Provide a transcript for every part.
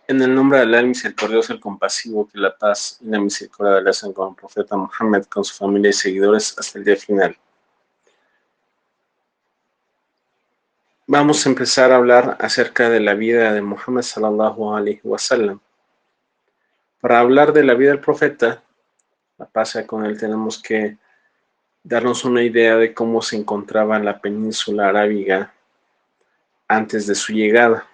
En el nombre de Allah, el misericordioso, el compasivo, que la paz y la misericordia de Allah sean con el profeta Muhammad, con su familia y seguidores hasta el día final. Vamos a empezar a hablar acerca de la vida de Muhammad sallallahu alaihi wasallam. Para hablar de la vida del profeta, la paz con él, tenemos que darnos una idea de cómo se encontraba en la península arábiga antes de su llegada.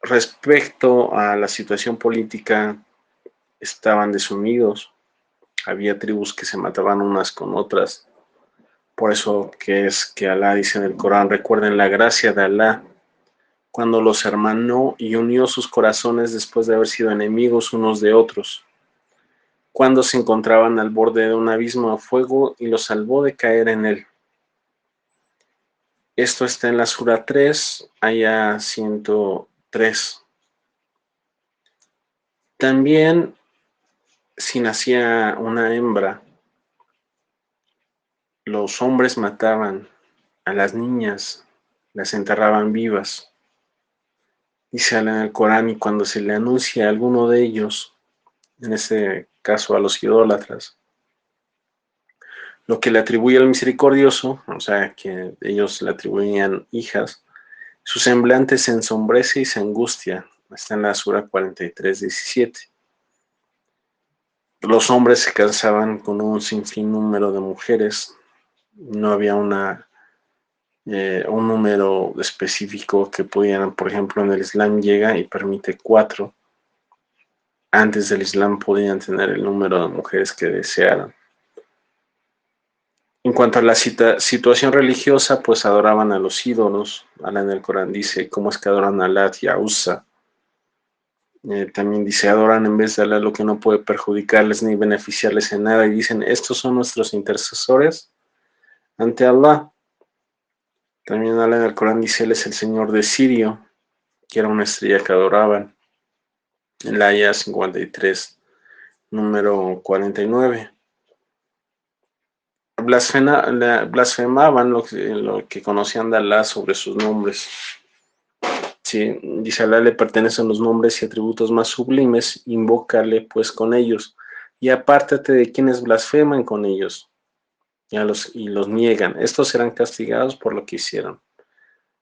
Respecto a la situación política, estaban desunidos, había tribus que se mataban unas con otras. Por eso que es que Alá dice en el Corán, recuerden la gracia de Alá, cuando los hermanó y unió sus corazones después de haber sido enemigos unos de otros, cuando se encontraban al borde de un abismo de fuego y los salvó de caer en él. Esto está en la Sura 3, aya 103. También, si nacía una hembra, los hombres mataban a las niñas, las enterraban vivas. Dice Alá en el Corán, y cuando se le anuncia a alguno de ellos, en este caso a los idólatras, lo que le atribuye al misericordioso, o sea, que ellos le atribuían hijas, su semblante se ensombrece y se angustia. Está en la Sura 43, 17. Los hombres se casaban con un sinfín número de mujeres, no había un número específico que pudieran, por ejemplo, en el Islam llega y permite 4. Antes del Islam podían tener el número de mujeres que desearan. En cuanto a la situación religiosa, pues adoraban a los ídolos. Alá en el Corán dice, ¿cómo es que adoran a Lat y a Uzza? También dice, adoran en vez de Alá lo que no puede perjudicarles ni beneficiarles en nada. Y dicen, estos son nuestros intercesores ante Allah. También Alá en el Corán dice, Él es el Señor de Sirio, que era una estrella que adoraban. En la aya 53, número 49. Blasfemaban lo que conocían de Alá sobre sus nombres. Sí, dice Alá le pertenecen los nombres y atributos más sublimes, invócale pues con ellos, y apártate de quienes blasfeman con ellos, y los niegan. Estos serán castigados por lo que hicieron.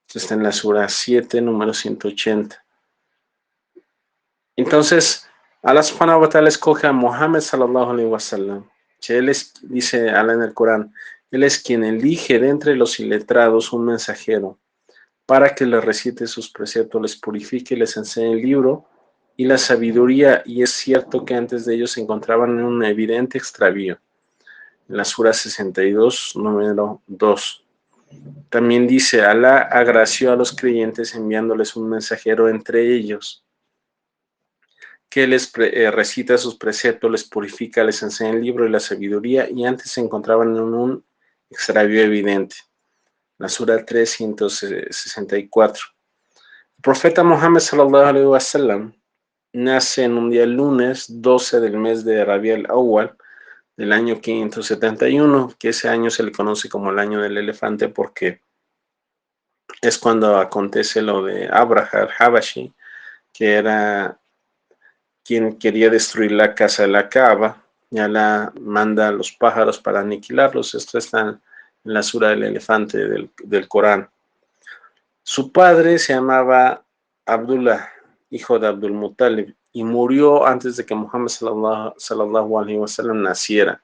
Esto está en la Sura 7, número 180. Entonces, Alá subhanahu wa ta'ala escoge a Muhammad sallallahu alaihi wasallam. Él dice Alá en el Corán, Él es quien elige de entre los iletrados un mensajero para que les recite sus preceptos, les purifique y les enseñe el libro y la sabiduría. Y es cierto que antes de ellos se encontraban en un evidente extravío. En la Sura 62, número 2. También dice, Alá agració a los creyentes enviándoles un mensajero entre ellos, que les recita sus preceptos, les purifica, les enseña el libro y la sabiduría, y antes se encontraban en un extravío evidente. La Sura 364. El profeta Muhammad sallallahu alaihi wasallam nace en un día lunes 12 del mes de Rabi al-Awwal del año 571, que ese año se le conoce como el año del elefante porque es cuando acontece lo de Abraha al-Habashi, que era quien quería destruir la casa de la Kaaba. Ya la manda a los pájaros para aniquilarlos. Esto está en la sura del elefante del Corán. Su padre se llamaba Abdullah, hijo de Abdul Muttalib, y murió antes de que Muhammad sallallahu alaihi wasallam naciera.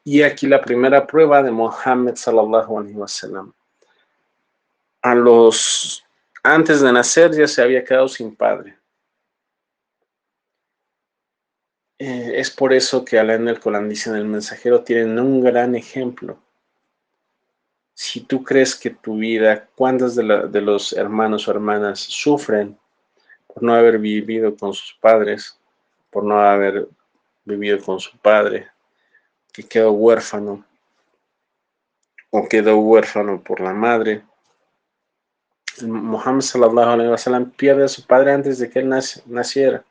Y aquí la primera prueba de Muhammad sallallahu alaihi wasallam. Antes de nacer ya se había quedado sin padre. Es por eso que Alá en el Corán dice en el mensajero tienen un gran ejemplo. Si tú crees que tu vida, ¿cuántos de los hermanos o hermanas sufren por no haber vivido con sus padres, por no haber vivido con su padre, que quedó huérfano o quedó huérfano por la madre? Muhammad sallallahu alaihi wasallam pierde a su padre antes de que él naciera.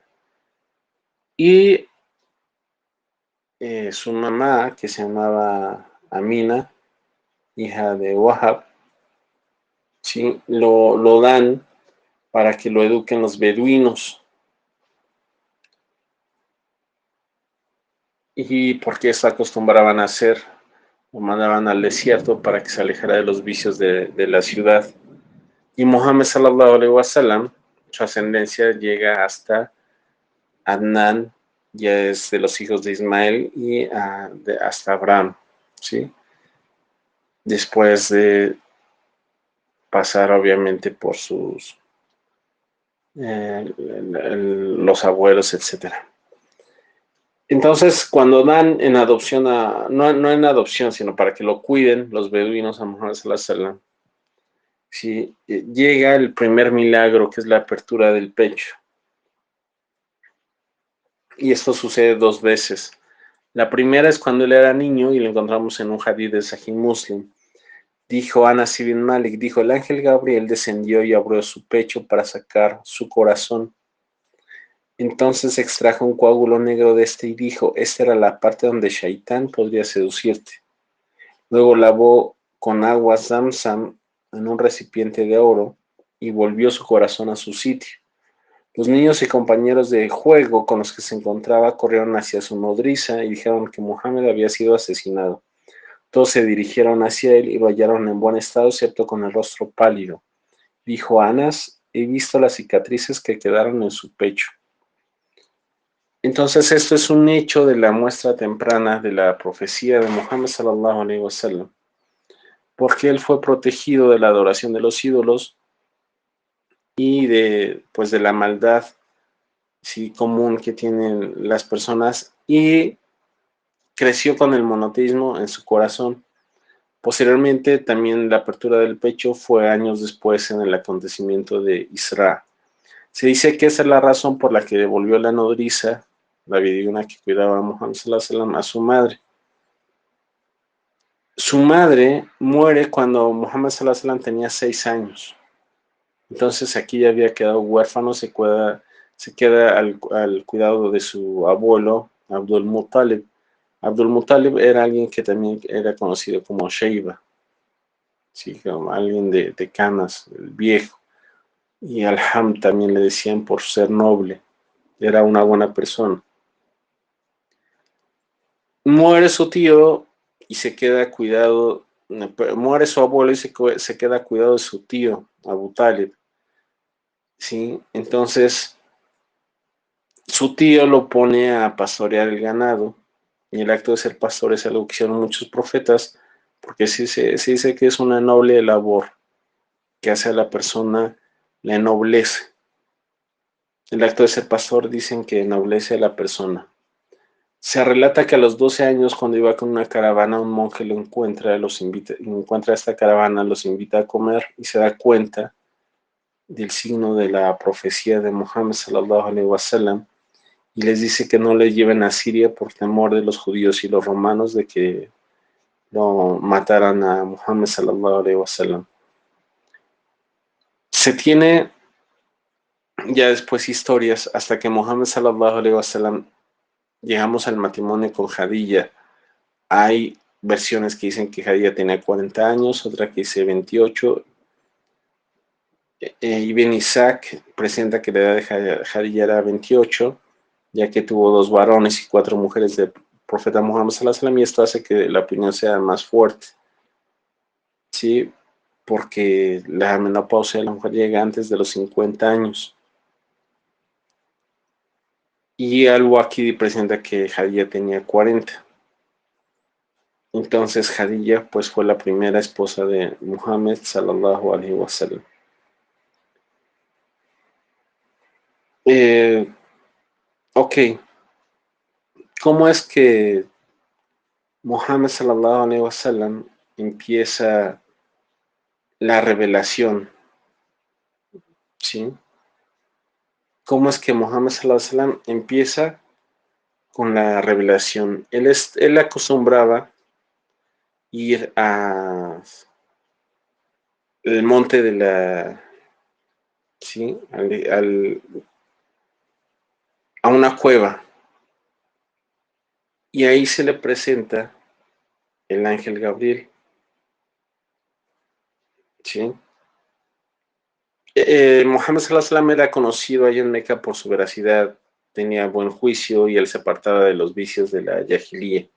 Y su mamá, que se llamaba Amina, hija de Wahab, ¿sí? lo dan para que lo eduquen los beduinos. ¿Y porque esto acostumbraban a hacer? Lo mandaban al desierto para que se alejara de los vicios de la ciudad. Y Muhammad sallallahu alaihi wasallam, su ascendencia llega hasta Adnán, ya es de los hijos de Ismael, y hasta Abraham, ¿sí? Después de pasar obviamente por sus los abuelos, etcétera. Entonces, cuando dan en adopción no en adopción, sino para que lo cuiden los beduinos a Muhammad sallallahu alaihi wasallam, ¿sí? Llega el primer milagro, que es la apertura del pecho. Y esto sucede dos veces. La primera es cuando él era niño, y lo encontramos en un hadith de Sahih Muslim. Dijo Anas ibn Malik, dijo, el ángel Gabriel descendió y abrió su pecho para sacar su corazón. Entonces extrajo un coágulo negro de este y dijo, esta era la parte donde Shaitán podría seducirte. Luego lavó con agua Zamzam en un recipiente de oro y volvió su corazón a su sitio. Los niños y compañeros de juego con los que se encontraba corrieron hacia su nodriza y dijeron que Mohammed había sido asesinado. Todos se dirigieron hacia él y lo hallaron en buen estado, excepto con el rostro pálido. Dijo Anas, he visto las cicatrices que quedaron en su pecho. Entonces esto es un hecho de la muestra temprana de la profecía de Muhammad sallallahu alaihi wasallam, porque él fue protegido de la adoración de los ídolos y de la maldad, sí, común que tienen las personas, y creció con el monoteísmo en su corazón. Posteriormente, también la apertura del pecho fue años después en el acontecimiento de Isra. Se dice que esa es la razón por la que devolvió la nodriza, la beduina que cuidaba a Muhammad sallallahu alaihi wasallam, a su madre. Su madre muere cuando Muhammad sallallahu alaihi wasallam tenía 6 años. Entonces aquí ya había quedado huérfano, se queda al cuidado de su abuelo, Abdul Muttalib. Abdul Muttalib era alguien que también era conocido como Sheiba, ¿sí? Como alguien de canas, el viejo. Y Al-Ham también le decían por ser noble, era una buena persona. Muere su tío y se queda cuidado, muere su abuelo y se queda cuidado de su tío, Abu Talib, ¿sí? Entonces, su tío lo pone a pastorear el ganado, y el acto de ser pastor es algo que hicieron muchos profetas, porque se dice que es una noble labor que hace a la persona, la ennoblece. El acto de ser pastor dicen que ennoblece a la persona. Se relata que a los 12 años, cuando iba con una caravana, un monje lo encuentra, encuentra esta caravana, los invita a comer y se da cuenta del signo de la profecía de Muhammad sallallahu alaihi wasallam, y les dice que no le lleven a Siria por temor de los judíos y los romanos de que lo mataran a Muhammad sallallahu alaihi wasallam. Se tiene ya después historias hasta que Muhammad sallallahu alaihi wasallam llegamos al matrimonio con Jadilla. Hay versiones que dicen que Jadilla tenía 40 años, otra que dice 28. Ibn Isaac presenta que la edad de Jadilla era 28, ya que tuvo 2 varones y 4 mujeres del profeta Muhammad sallallahu alaihi wasallam, y esto hace que la opinión sea más fuerte, ¿sí? Porque la menopausia de la mujer llega antes de los 50 años. Y Al-Waqidi presenta que Jadilla tenía 40. Entonces Jadilla pues fue la primera esposa de Muhammad sallallahu alaihi wasallam. Ok, ¿cómo es que Muhammad sallallahu alaihi wasallam empieza la revelación? ¿Sí? ¿Cómo es que Muhammad sallallahu alaihi wasallam empieza con la revelación? Él acostumbraba ir a el monte de la, ¿sí? A una cueva, y ahí se le presenta el ángel Gabriel, ¿sí? Mohammed sallallahu alaihi wasallam era conocido allá en Meca por su veracidad, tenía buen juicio y él se apartaba de los vicios de la yajilía.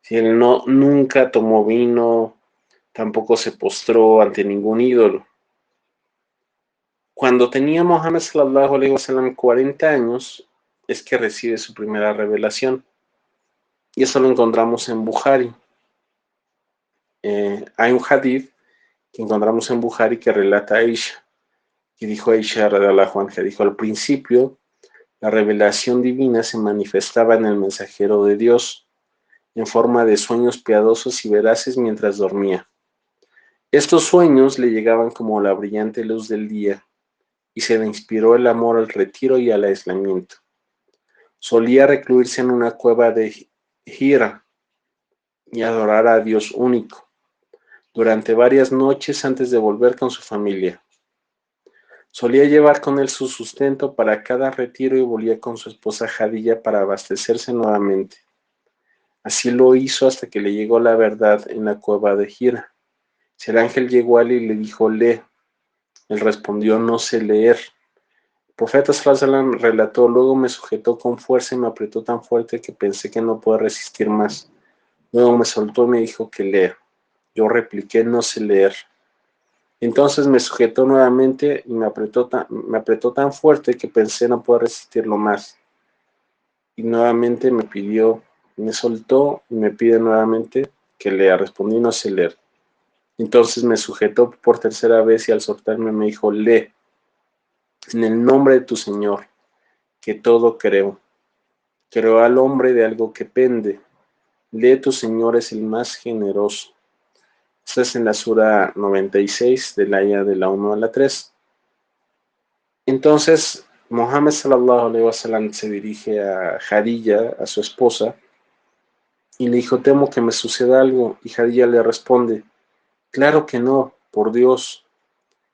Si él nunca tomó vino, tampoco se postró ante ningún ídolo. Cuando tenía Mohammed sallallahu alaihi wasallam 40 años, es que recibe su primera revelación. Y eso lo encontramos en Bukhari. Hay un hadith que encontramos en Bukhari que relata a Aisha, que dijo Aisha radhiyallahu anha, dijo: al principio la revelación divina se manifestaba en el mensajero de Dios en forma de sueños piadosos y veraces mientras dormía. Estos sueños le llegaban como la brillante luz del día y se le inspiró el amor al retiro y al aislamiento. Solía recluirse en una cueva de Hira y adorar a Dios único durante varias noches antes de volver con su familia. Solía llevar con él su sustento para cada retiro y volvía con su esposa Jadilla para abastecerse nuevamente. Así lo hizo hasta que le llegó la verdad en la cueva de Hira. Si el ángel llegó a él y le dijo: lee. Él respondió: no sé leer. El profeta sallallahu alaihi wasallam relató: luego me sujetó con fuerza y me apretó tan fuerte que pensé que no podía resistir más. Luego me soltó y me dijo que lea. Yo repliqué: no sé leer. Entonces me sujetó nuevamente y me apretó tan fuerte que pensé no poder resistirlo más. Y nuevamente me soltó y me pide nuevamente que lea. Respondí: no sé leer. Entonces me sujetó por tercera vez y al soltarme me dijo: lee. En el nombre de tu Señor, que todo creo. Creó al hombre de algo que pende. Lee: tu Señor es el más generoso. Esto es en la sura 96, del aya de la 1 a la 3. Entonces, Mohammed sallallahu alaihi wasallam se dirige a Jadilla, a su esposa, y le dijo: temo que me suceda algo. Y Jadilla le responde: claro que no, por Dios.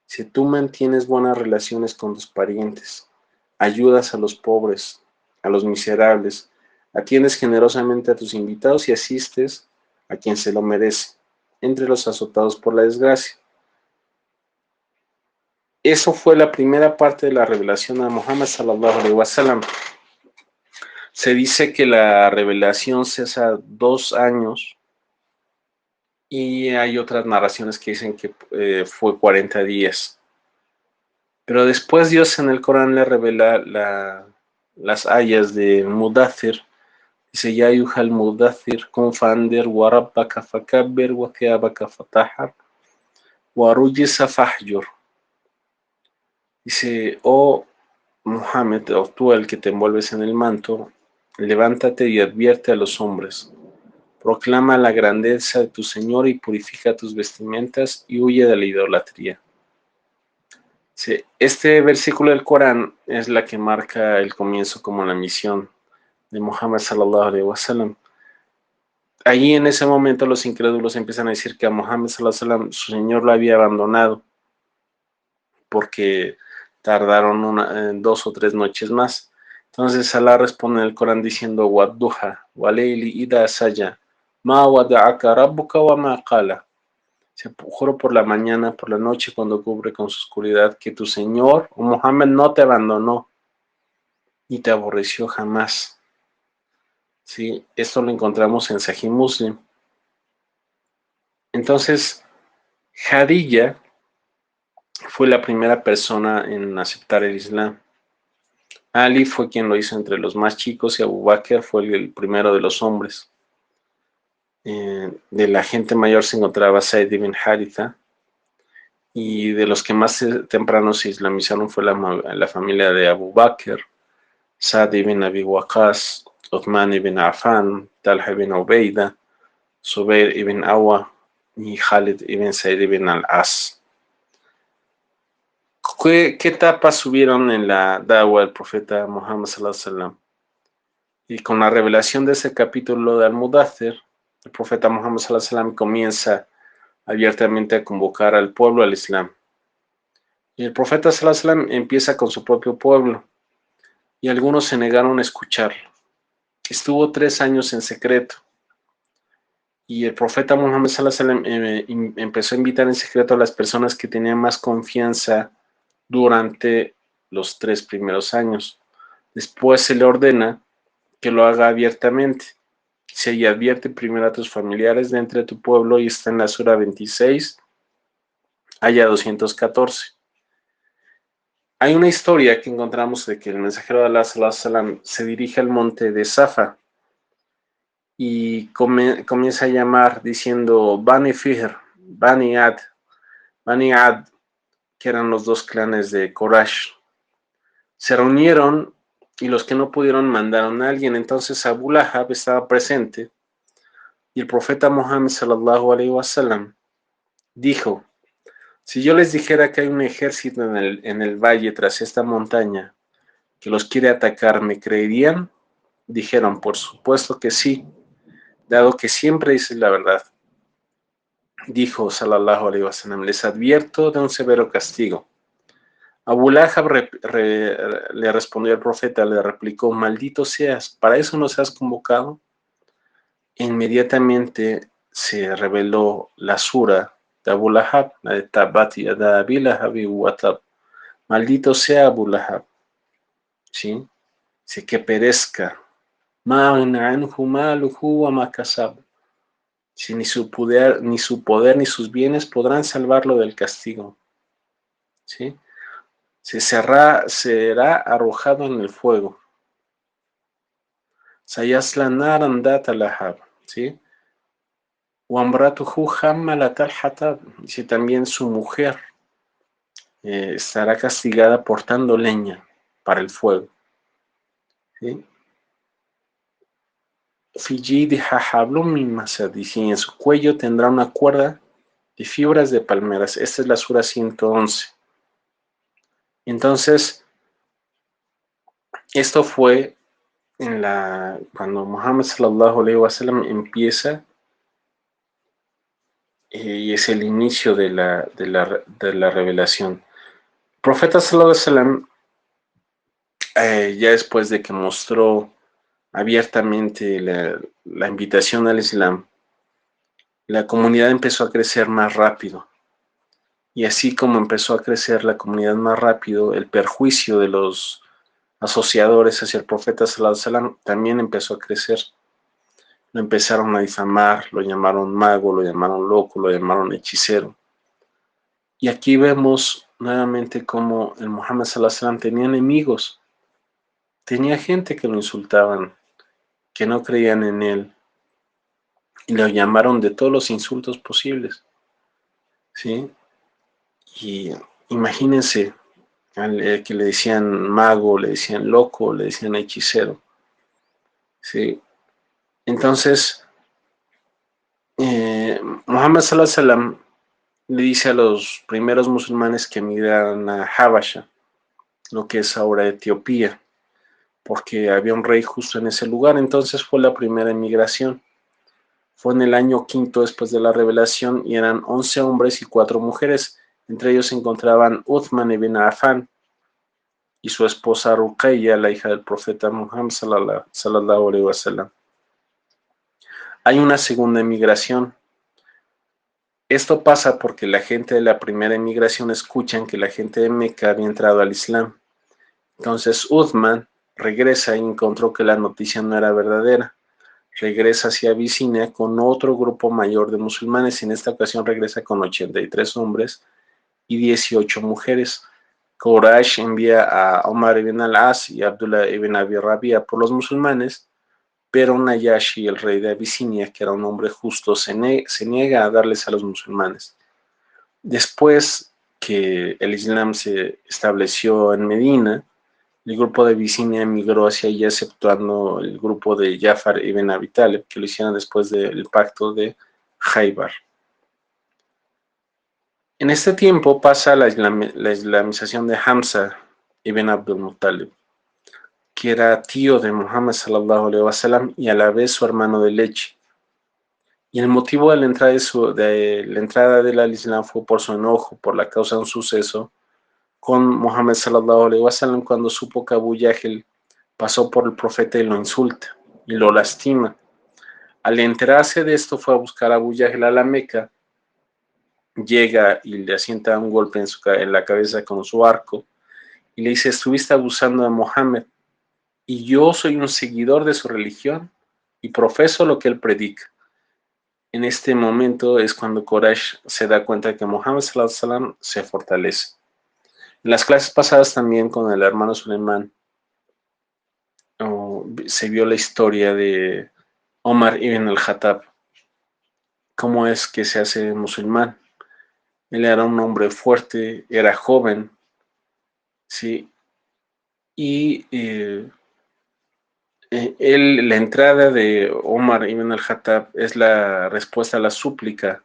Si tú mantienes buenas relaciones con tus parientes, ayudas a los pobres, a los miserables, atiendes generosamente a tus invitados y asistes a quien se lo merece, entre los azotados por la desgracia. Eso fue la primera parte de la revelación a Muhammad sallallahu alaihi wasallam. Se dice que la revelación cesa 2 años y hay otras narraciones que dicen que fue 40 días. Pero después Dios en el Corán le revela las ayas de Mudathir. Dice: ya ayuhal Mudathir, kun fandir, wa rabbaka fakabbir, wa thiyabaka fatahar, wa rujisa fahjur. Dice: oh Muhammad, o tú el que te envuelves en el manto, levántate y advierte a los hombres. Proclama la grandeza de tu Señor y purifica tus vestimentas y huye de la idolatría. Sí, este versículo del Corán es la que marca el comienzo como la misión de Muhammad sallallahu alaihi wasallam. Allí en ese momento los incrédulos empiezan a decir que a Muhammad sallallahu alaihi wasallam su Señor lo había abandonado porque tardaron 2 o 3 noches más. Entonces Alá responde en el Corán diciendo: Wadduha, waleili ida saya, ma wada'aka rabbuka wa ma qala. Se juro por la mañana, por la noche, cuando cubre con su oscuridad, que tu Señor, o Muhammad, no te abandonó ni te aborreció jamás. ¿Sí? Esto lo encontramos en Sahih Muslim. Entonces, Jadilla fue la primera persona en aceptar el Islam. Ali fue quien lo hizo entre los más chicos y Abu Bakr fue el primero de los hombres. De la gente mayor se encontraba Zayd ibn Haritha, y de los que más temprano se islamizaron fue la familia de Abu Bakr, Sa'd ibn Abi Waqqas, Uthman ibn Affan, Talha ibn Ubaida, Zubair ibn Awa y Khalid ibn Zayd ibn al-As. ¿Qué etapas hubieron en la da'wa del profeta Muhammad sallallahu alaihi wasallam? Y con la revelación de ese capítulo de Al-Mudathir, el profeta Muhammad sallallahu alaihi wasallam comienza abiertamente a convocar al pueblo al Islam. Y el profeta sallallahu alaihi wasallam empieza con su propio pueblo, y algunos se negaron a escucharlo. Estuvo 3 años en secreto, y el profeta Muhammad sallallahu alaihi wasallam empezó a invitar en secreto a las personas que tenían más confianza durante los 3 primeros años. Después se le ordena que lo haga abiertamente. Se advierte primero a tus familiares de entre tu pueblo, y está en la sura 26, aya 214. Hay una historia que encontramos de que el mensajero de Allah sallallahu alaihi wasallam se dirige al monte de Safa y comienza a llamar diciendo Bani Fihr, Bani Ad, que eran los dos clanes de Quraysh. Se reunieron y los que no pudieron mandaron a alguien. Entonces Abu Lahab estaba presente y el profeta Muhammad sallallahu alaihi wasallam dijo: si yo les dijera que hay un ejército en el valle tras esta montaña que los quiere atacar, ¿me creerían? Dijeron: por supuesto que sí, dado que siempre dices la verdad. Dijo sallallahu alaihi wasallam: les advierto de un severo castigo. Abu Lahab le respondió al profeta, le replicó: maldito seas, ¿para eso nos has convocado? Inmediatamente se reveló la sura de Abu Lahab, la de Tabbat yada Abi Lahabin wa tab. Maldito sea Abu Lahab, ¿sí? Dice que perezca. Ma aghna anhu maluhu wa ma kasab. Si ni su poder, ni sus bienes podrán salvarlo del castigo, ¿sí? Será arrojado en el fuego. Sayasla naran data lahab, ¿sí? Wamratuhu hammalat al-hatab. Dice también su mujer estará castigada portando leña para el fuego, ¿sí? Fijidha hablum min masad. Dice, en su cuello tendrá una cuerda de fibras de palmeras. Esta es la sura 111. Entonces, esto fue cuando Muhammad sallallahu alaihi wasallam empieza, y es el inicio de la revelación. El profeta sallallahu alaihi wasallam, ya después de que mostró abiertamente la invitación al Islam, la comunidad empezó a crecer más rápido. Y así como empezó a crecer la comunidad más rápido, el perjuicio de los asociadores hacia el profeta sallallahu alaihi wasallam también empezó a crecer. Lo empezaron a difamar, lo llamaron mago, lo llamaron loco, lo llamaron hechicero. Y aquí vemos nuevamente cómo el Muhammad sallallahu alaihi wasallam tenía enemigos, tenía gente que lo insultaban, que no creían en él, y lo llamaron de todos los insultos posibles, ¿sí? Y imagínense, que le decían mago, le decían loco, le decían hechicero, ¿sí? Entonces, Muhammad sallallahu alaihi wasallam le dice a los primeros musulmanes que emigraran a Habasha, lo que es ahora Etiopía, porque había un rey justo en ese lugar. Entonces fue la primera emigración. Fue en el año 5 después de la revelación y eran 11 hombres y 4 mujeres. Entre ellos se encontraban Uthman ibn Affan y su esposa Ruqayya, la hija del profeta Muhammad sallallahu alaihi wasallam. Hay una segunda emigración. Esto pasa porque la gente de la primera emigración escuchan que la gente de Meca había entrado al Islam. Entonces Uthman regresa y encontró que la noticia no era verdadera. Regresa hacia Abisinia con otro grupo mayor de musulmanes. En esta ocasión regresa con 83 hombres y 18 mujeres. Quraysh envía a Omar ibn al-As y Abdullah ibn Abi Rabia por los musulmanes, pero Nayashi, el rey de Abisinia, que era un hombre justo, se niega a darles a los musulmanes. Después que el Islam se estableció en Medina, el grupo de Abisinia emigró hacia allá, exceptuando el grupo de Jafar ibn Abi Talib, que lo hicieron después del pacto de Khaybar. En este tiempo pasa la islamización de Hamza ibn Abdul Muttalib, que era tío de Muhammad sallallahu alaihi wasallam y a la vez su hermano de leche. Y el motivo de la entrada del Islam fue por su enojo, por la causa de un suceso con Muhammad sallallahu alaihi wasallam, cuando supo que Abu Jahl pasó por el profeta y lo insulta y lo lastima. Al enterarse de esto, fue a buscar a Abu Jahl a la Meca llega y le asienta un golpe en la cabeza con su arco y le dice: estuviste abusando de Mohammed y yo soy un seguidor de su religión y profeso lo que él predica. En este momento es cuando Quraysh se da cuenta que Mohammed sallallahu alaihi wasallam se fortalece. En las clases pasadas también con el hermano Suleiman se vio la historia de Omar ibn al-Khattab, cómo es que se hace musulmán. Él era un hombre fuerte, era joven, ¿sí? Y la entrada de Omar ibn al-Khattab es la respuesta a la súplica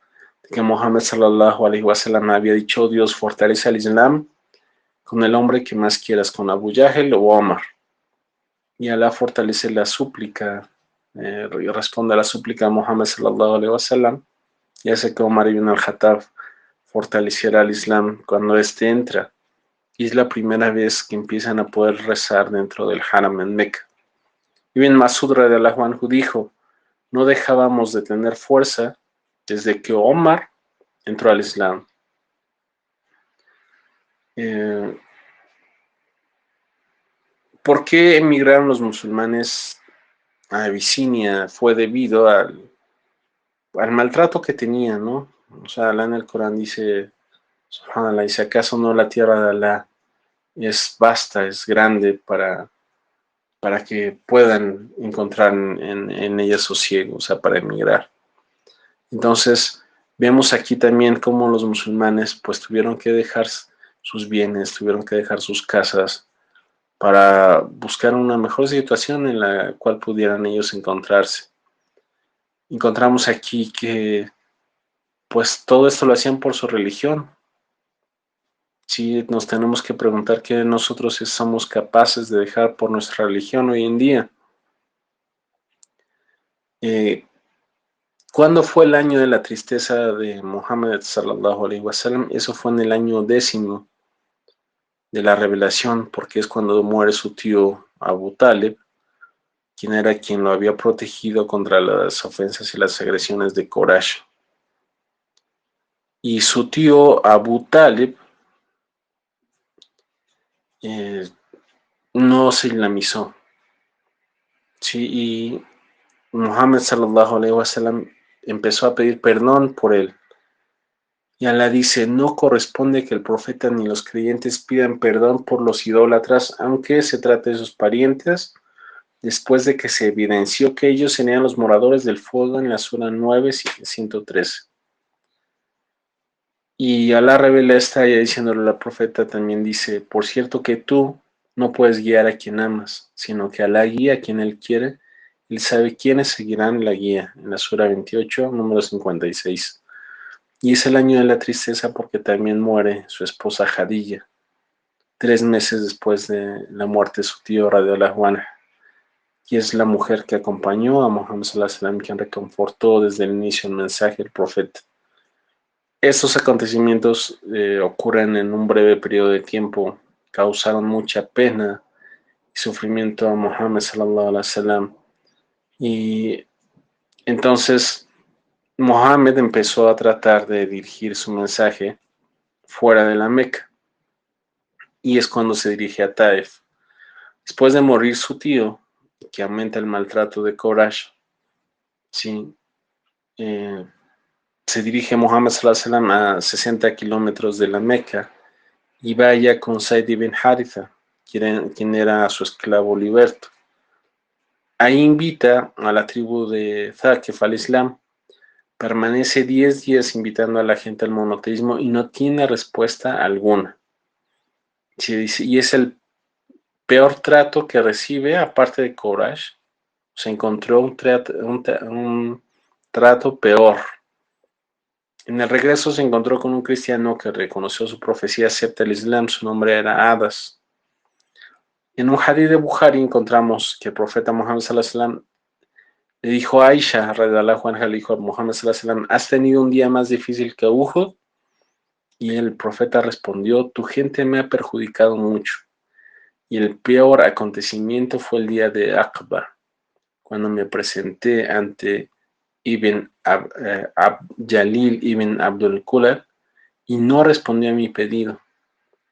que Mohammed sallallahu alaihi wasallam había dicho: oh Dios, fortalece al Islam con el hombre que más quieras, con Abu Jahl o Omar. Y Alá fortalece la súplica, responde a la súplica a Mohammed sallallahu alaihi wasallam y hace que Omar ibn al-Khattab fortaleciera al Islam cuando éste entra. Y es la primera vez que empiezan a poder rezar dentro del Haram en Meca. Ibn Masud radhiyallahu anhu dijo: no dejábamos de tener fuerza desde que Omar entró al Islam. ¿Por qué emigraron los musulmanes a Abisinia? Fue debido al maltrato que tenían, ¿no? O sea, Alá en el Corán dice, subhanallah, dice: ¿acaso no la tierra de Alá es vasta, es grande para que puedan encontrar en ella sosiego, o sea, para emigrar? Entonces, vemos aquí también cómo los musulmanes pues tuvieron que dejar sus bienes, tuvieron que dejar sus casas para buscar una mejor situación en la cual pudieran ellos encontrarse. Encontramos aquí que pues todo esto lo hacían por su religión. Sí, nos tenemos que preguntar qué nosotros somos capaces de dejar por nuestra religión hoy en día. ¿Cuándo fue el año de la tristeza de Muhammad sallallahu alaihi wasallam? Eso fue en el año 10 de la revelación, porque es cuando muere su tío Abu Talib, quien era quien lo había protegido contra las ofensas y las agresiones de Quraysh. Y su tío Abu Talib no se islamizó. Sí, y Muhammad sallallahu alaihi wasallam empezó a pedir perdón por él. Y Alá dice: no corresponde que el profeta ni los creyentes pidan perdón por los idólatras, aunque se trate de sus parientes, después de que se evidenció que ellos serían los moradores del fuego en la sura 9, 113. Y Alá revela esta ayah diciéndole al profeta, también dice: por cierto que tú no puedes guiar a quien amas, sino que Alá guía a quien Él quiere. Él sabe quiénes seguirán la guía, en la sura 28, número 56. Y es el año de la tristeza porque también muere su esposa Jadilla, 3 meses después de la muerte de su tío radhiyallahu anhu. Y es la mujer que acompañó a Muhammad sallallahu alaihi wasallam, quien reconfortó desde el inicio el mensaje del profeta. Estos acontecimientos ocurren en un breve periodo de tiempo, causaron mucha pena y sufrimiento a Muhammad sallallahu alaihi wasallam. Y entonces Muhammad empezó a tratar de dirigir su mensaje fuera de la Meca, y es cuando se dirige a Taif. Después de morir su tío, que aumenta el maltrato de Quraysh, ¿sí? Se dirige Muhammad sallallahu alaihi wasallam a 60 kilómetros de la Meca y vaya con Zayd ibn Haritha, quien era su esclavo liberto. Ahí invita a la tribu de Thaqif al Islam, permanece 10 días invitando a la gente al monoteísmo y no tiene respuesta alguna. Y es el peor trato que recibe, aparte de Quraysh. Se encontró un trato peor. En el regreso se encontró con un cristiano que reconoció su profecía, acepta el Islam. Su nombre era Adas. En un hadith de Bukhari encontramos que el profeta Muhammad sallallahu alaihi wasallam le dijo a Aisha radhiyallahu anha, le dijo a Muhammad sallallahu alaihi wasallam: ¿has tenido un día más difícil que Uhud? Y el profeta respondió: tu gente me ha perjudicado mucho. Y el peor acontecimiento fue el día de Aqba, cuando me presenté ante Ibn Jalil ibn Abdul Kulab, y no respondió a mi pedido.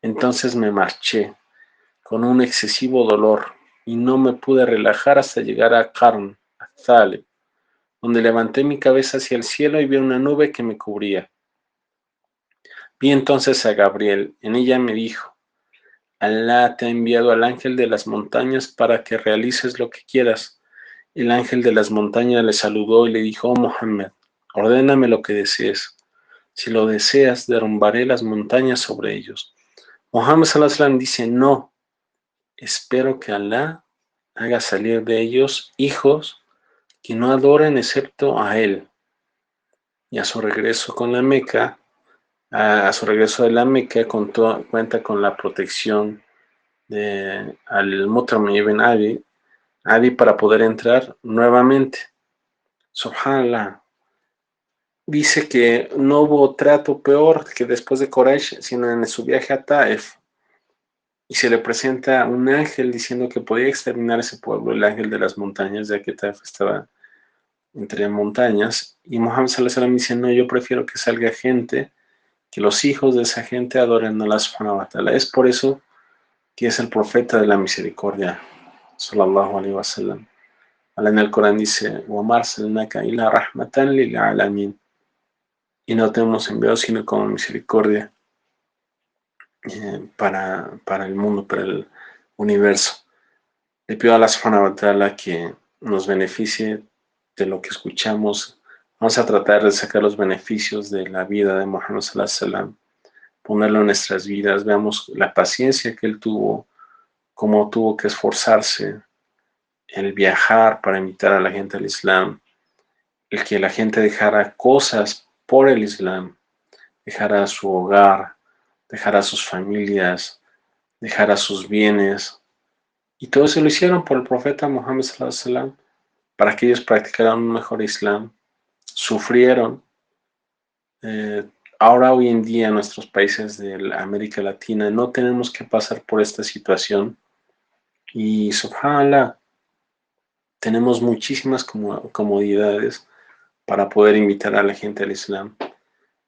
Entonces me marché con un excesivo dolor y no me pude relajar hasta llegar a Qarn, a Thaleb, donde levanté mi cabeza hacia el cielo y vi una nube que me cubría. Vi entonces a Gabriel. En ella me dijo: Alá te ha enviado al ángel de las montañas para que realices lo que quieras. El ángel de las montañas le saludó y le dijo: Oh Mohammed, ordéname lo que desees. Si lo deseas, derrumbaré las montañas sobre ellos. Mohammed sallallahu alaihi wasallam dice: No, espero que Alá haga salir de ellos hijos que no adoren excepto a él. Y a su regreso con la Meca, a su regreso de la Meca, cuenta con la protección de Al-Mut'im ibn Adi para poder entrar nuevamente. Subhanallah. Dice que no hubo trato peor que después de Quraysh, sino en su viaje a Taif. Y se le presenta un ángel diciendo que podía exterminar ese pueblo, el ángel de las montañas, ya que Taif estaba entre montañas. Y Muhammad sallallahu alaihi wasallam dice: No, yo prefiero que salga gente, que los hijos de esa gente adoren a Allah subhanahu wa ta'ala. Es por eso que es el profeta de la misericordia, sallallahu alaihi wasallam. Allah en el Corán dice: وَمَا أَرْسَلْنَاكَ إِلَّا رَحْمَةً لِلْعَالَمِينَ. Y no te hemos enviado sino como misericordia para el mundo, para el universo. Le pido a Allah subhanahu wa ta'ala que nos beneficie de lo que escuchamos. Vamos a tratar de sacar los beneficios de la vida de Muhammad sallallahu alaihi wasallam, ponerlo en nuestras vidas. Veamos la paciencia que él tuvo, cómo tuvo que esforzarse, el viajar para invitar a la gente al Islam, el que la gente dejara cosas por el Islam, dejara su hogar, dejara sus familias, dejara sus bienes. Y todo eso lo hicieron por el profeta Muhammad sallallahu alaihi wasallam, para que ellos practicaran un mejor Islam. Sufrieron. Ahora, hoy en día, en nuestros países de América Latina, no tenemos que pasar por esta situación. Y subhanallah, tenemos muchísimas comodidades para poder invitar a la gente al Islam.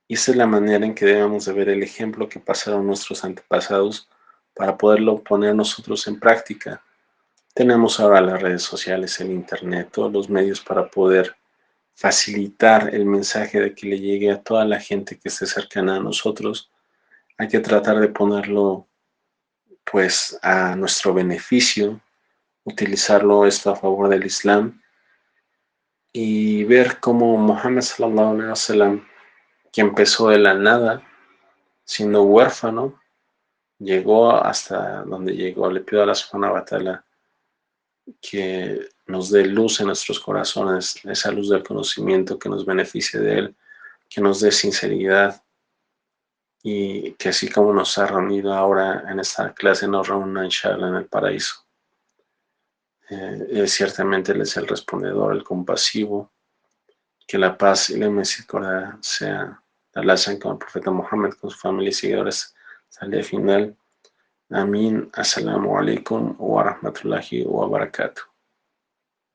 Y esa es la manera en que debemos de ver el ejemplo que pasaron nuestros antepasados para poderlo poner nosotros en práctica. Tenemos ahora las redes sociales, el internet, todos los medios para poder facilitar el mensaje de que le llegue a toda la gente que esté cercana a nosotros. Hay que tratar de ponerlo pues a nuestro beneficio, utilizarlo esto a favor del Islam y ver cómo Muhammad sallallahu alaihi wasallam, que empezó de la nada, siendo huérfano, llegó hasta donde llegó. Le pido a la subhanahu wa ta'ala que nos dé luz en nuestros corazones, esa luz del conocimiento, que nos beneficie de él, que nos dé sinceridad y que así como nos ha reunido ahora en esta clase, nos reúna inshallah en el paraíso. Ciertamente él es el respondedor, el compasivo. Que la paz y la misericordia sea la sean con el profeta Muhammad, con su familia y seguidores hasta el día final. Amén. Assalamu alaikum wa rahmatullahi wa barakatuh.